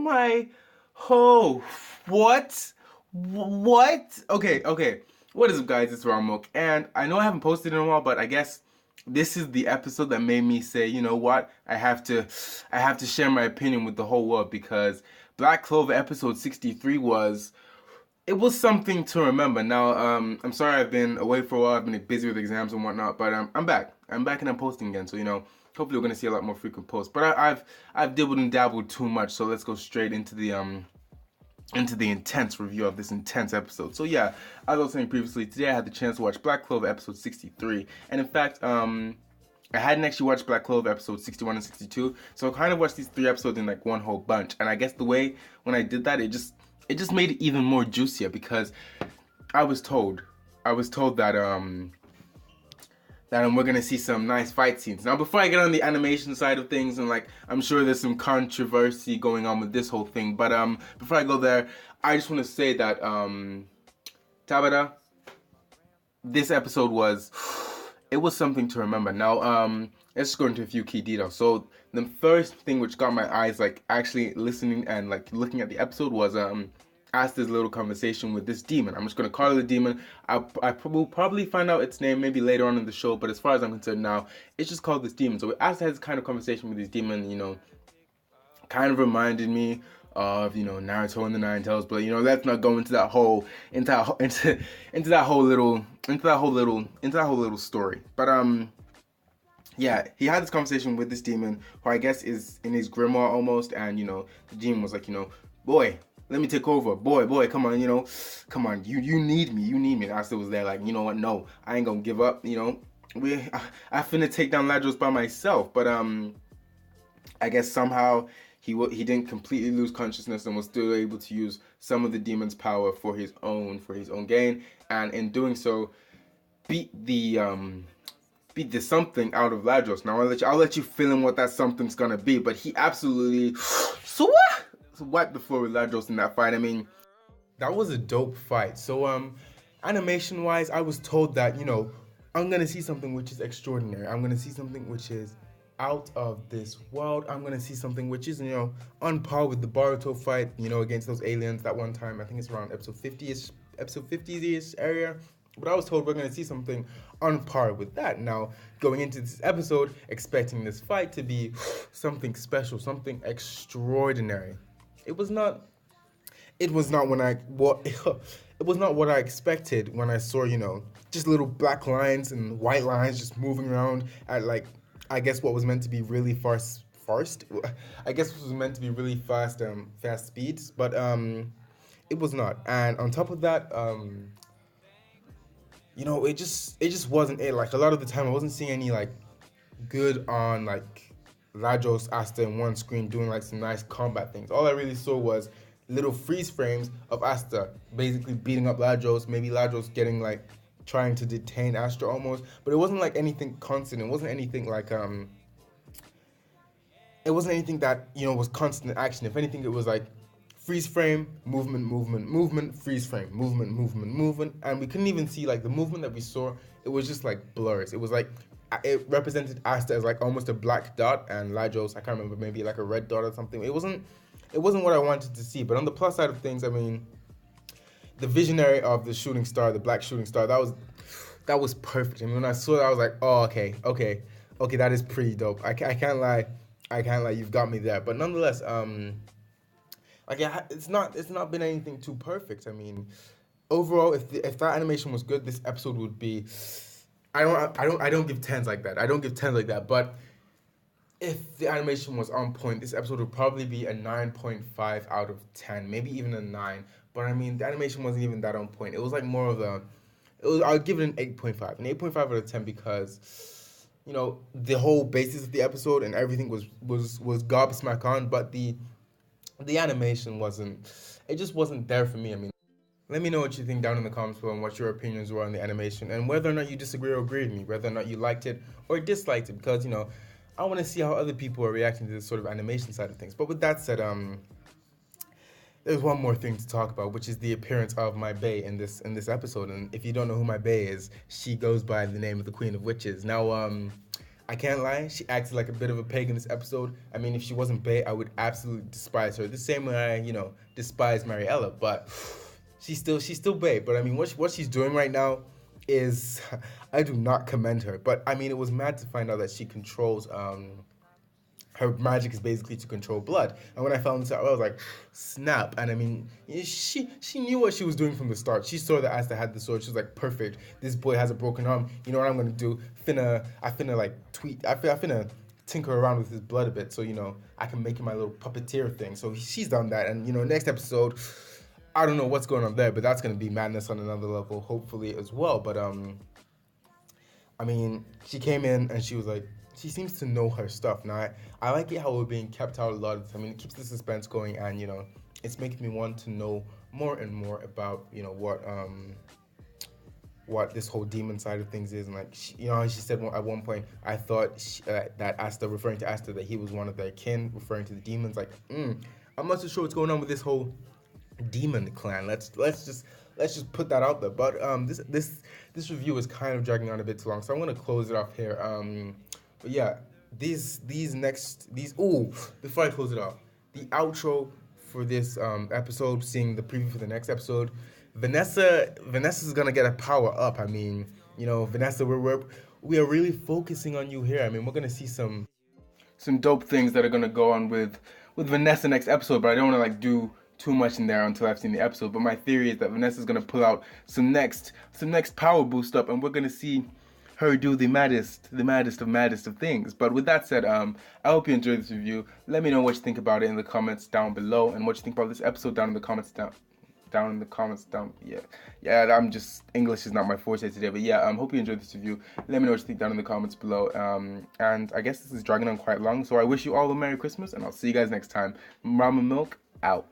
my, oh, what? What? Okay. What is up, guys? It's Ramok, and I know I haven't posted in a while, but I guess this is the episode that made me say, you know what? I have to share my opinion with the whole world because Black Clover episode 63 it was something to remember. Now, I'm sorry I've been away for a while. I've been busy with exams and whatnot, but I'm back. I'm back and I'm posting again. So hopefully we're gonna see a lot more frequent posts. But I've dabbled and dabbled too much. So let's go straight into the intense review of this intense episode. So yeah, as I was saying previously, today I had the chance to watch Black Clover episode 63, and in fact, I hadn't actually watched Black Clover episodes 61 and 62, so I kind of watched these three episodes in like one whole bunch. And I guess the way when I did that, it just made it even more juicier because I was told that we're gonna see some nice fight scenes. Now, before I get on the animation side of things, and like I'm sure there's some controversy going on with this whole thing, but before I go there, I just want to say that Tabata, this episode was something to remember. Now, let's just go into a few key details. So the first thing which got my eyes like actually listening and like looking at the episode was Astaaaaaa's little conversation with this demon. I'm just gonna call it a demon. I will probably find out its name maybe later on in the show, but as far as I'm concerned now, it's just called this demon. So Astaaaaaa has this kind of conversation with this demon, kind of reminded me of Naruto and the Nine Tails, but let's not go into that whole little story. But yeah, he had this conversation with this demon, who I guess is in his grimoire almost, and the demon was like, boy, let me take over. Boy, come on, come on, you need me. And Astaaaaaa was there like, you know what, no, I ain't gonna give up, I finna take down Ladros by myself. But I guess somehow he didn't completely lose consciousness and was still able to use some of the demon's power for his own gain, and in doing so, beat the something out of Ladros. Now I'll let you fill in what that something's gonna be, but he absolutely wiped the floor with Ladros in that fight. I mean, that was a dope fight. So animation wise, I was told that I'm gonna see something which is extraordinary. I'm gonna see something which is out of this world. I'm gonna see something which is on par with the Boruto fight against those aliens that one time. I think it's around episode 50ish area. But I was told we're going to see something on par with that. Now, going into this episode, expecting this fight to be something special, something extraordinary. It was not what I expected when I saw, just little black lines and white lines just moving around at like, I guess what was meant to be really fast speeds, but it was not. And on top of that, it just wasn't it. Like a lot of the time I wasn't seeing any like good on like Ladros, Astaaaaaa in one screen doing like some nice combat things. All I really saw was little freeze frames of Astaaaaaa basically beating up Ladros, maybe Ladros getting like trying to detain Astra almost, but it wasn't like anything constant. It wasn't anything like it wasn't anything that was constant action. If anything, it was like freeze frame, movement, freeze frame, movement, and we couldn't even see like the movement that we saw. It was just like blurs. It was like it represented Astaaaaaa as like almost a black dot, and Ladros, I can't remember, maybe like a red dot or something. It wasn't what I wanted to see. But on the plus side of things, I mean, the visionary of the shooting star, the black shooting star, that was perfect. I mean, when I saw that, I was like, oh, okay, that is pretty dope. I can't lie, you've got me there. But nonetheless, it's not been anything too perfect. I mean, overall, if that animation was good, this episode would be. I don't give 10s like that. But if the animation was on point, this episode would probably be a 9.5 out of 10, maybe even a 9. But I mean, the animation wasn't even that on point. It was like more of I'll give it an 8.5, out of 10 because the whole basis of the episode and everything was gobsmack on, but the animation just wasn't there for me. I mean, let me know what you think down in the comments below and what your opinions were on the animation and whether or not you disagree or agree with me, whether or not you liked it or disliked it, because I want to see how other people are reacting to this sort of animation side of things. But with that said, there's one more thing to talk about, which is the appearance of my bae in this episode. And if you don't know who my bae is, she goes by the name of the Queen of Witches. Now, I can't lie, she acted like a bit of a pig in this episode. I mean, if she wasn't bae, I would absolutely despise her. The same way I, despise Mariella. But she's still bae. But I mean, what she's doing right now is, I do not commend her. But I mean, it was mad to find out that she controls her magic is basically to control blood. And when I found this out, I was like, snap. And I mean, she knew what she was doing from the start. She saw that Asta had the sword. She was like, perfect. This boy has a broken arm. You know what I'm gonna do? I finna like tweet. I finna tinker around with his blood a bit, so I can make him my little puppeteer thing. So she's done that. And next episode, I don't know what's going on there, but that's gonna be madness on another level, hopefully as well. But I mean, she came in and she was like, she seems to know her stuff. Now, I like it how we're being kept out a lot of the time. I mean, it keeps the suspense going, and it's making me want to know more and more about what this whole demon side of things is. And like she said at one point, I thought that Asta, referring to Asta, that he was one of their kin, referring to the demons. Like, I'm not so sure what's going on with this whole demon clan. Let's just put that out there. But this review is kind of dragging on a bit too long, so I'm gonna close it off here. But yeah, before I close it off, the outro for this episode, seeing the preview for the next episode, Vanessa's gonna get a power up. I mean, Vanessa, we are really focusing on you here. I mean, we're gonna see some dope things that are gonna go on with Vanessa next episode, but I don't want to do too much in there until I've seen the episode. But my theory is that Vanessa's gonna pull out some next power boost up, and we're gonna see her do the maddest of things. But with that said, I hope you enjoyed this review. Let me know what you think about it in the comments down below, and what you think about this episode down in the comments yeah, I'm just, English is not my forte today, but yeah, hope you enjoyed this review. Let me know what you think down in the comments below. And I guess this is dragging on quite long, so I wish you all a Merry Christmas, and I'll see you guys next time. Mama Milk out.